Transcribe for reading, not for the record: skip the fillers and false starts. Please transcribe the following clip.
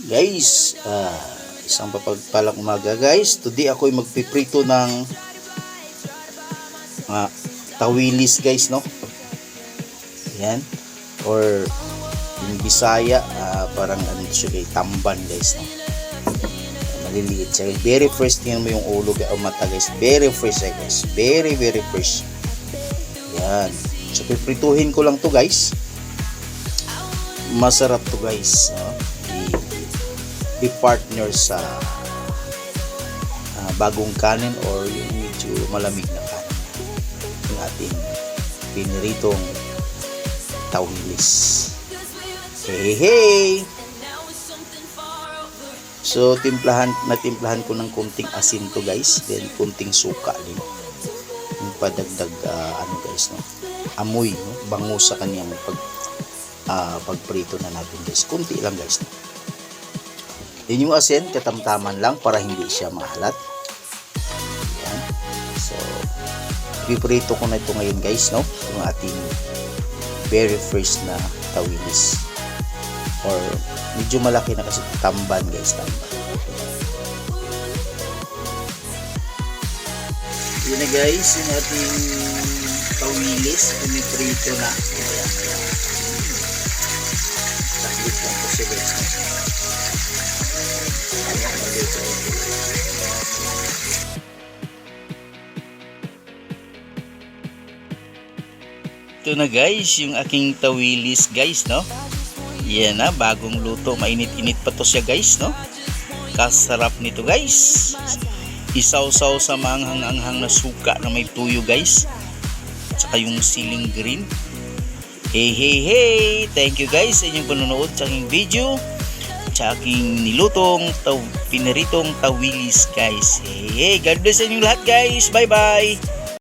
Guys, isang papagpalang umaga guys. Today ako'y magpiprito ng tawilis guys, no? Yan. Or yung Bisaya, parang ano siya guys, tamban guys, no? Maliliit siya. Very fresh, tingnan mo yung ulo o mata guys. Very fresh siya guys. Very fresh. Yan. So piprituhin ko lang to guys. Masarap to guys, no? Di-partner sa bagong kanin or yung medyo malamig na kanin, yung ating piniritong tawilis. Hey! So timplahan ko ng kunting asin to guys, then kunting suka din yung padagdag guys, no? Amoy, no? Bango sa kanyang pagprito na natin guys. Kunti lang guys, no? Yun yung asin, katamtaman lang para hindi siya mahalat. Yan. So, piprito ko na ito ngayon guys, no? Yung ating very fresh na tawilis. Or, medyo malaki na kasi tamban guys, tamban. Yun na guys, yung ating tawilis, piniprito na. Ayan. Saklit lang po siya guys. Ito na guys, yung aking tawilis guys, no? Yan na, bagong luto. Mainit-init pa to siya guys, no? Kasarap nito guys. Isaw-saw sa maanghang-anghang na suka na may tuyo guys. At saka yung siling green. Hey! Thank you guys sa inyong panonood sa aking video. Sa aking nilutong piniritong tawilis guys. Hey, God bless sa inyong lahat guys. Bye bye.